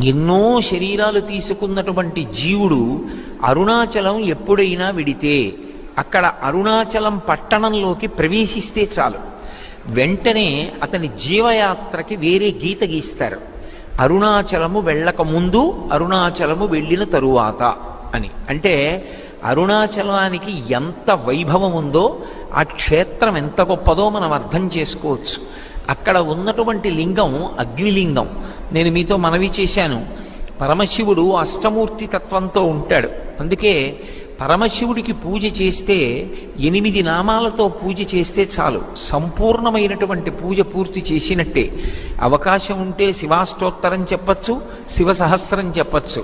ఎన్నో శరీరాలు తీసుకున్నటువంటి జీవుడు అరుణాచలం ఎప్పుడైనా విడితే, అక్కడ అరుణాచలం పట్టణంలోకి ప్రవేశిస్తే చాలు, వెంటనే అతని జీవయాత్రకి వేరే గీత గీస్తారు. అరుణాచలము వెళ్ళక ముందు, అరుణాచలము వెళ్ళిన తరువాత అని. అంటే అరుణాచలానికి ఎంత వైభవం ఉందో, ఆ క్షేత్రం ఎంత గొప్పదో మనం అర్థం చేసుకోవచ్చు. అక్కడ ఉన్నటువంటి లింగం అగ్నిలింగం. నేను మీతో మనవి చేశాను, పరమశివుడు అష్టమూర్తి తత్వంతో ఉంటాడు. అందుకే పరమశివుడికి పూజ చేస్తే 8 నామాలతో పూజ చేస్తే చాలు, సంపూర్ణమైనటువంటి పూజ పూర్తి చేసినట్టే. అవకాశం ఉంటే శివాష్టోత్తరం చెప్పచ్చు, శివ సహస్రం చెప్పచ్చు.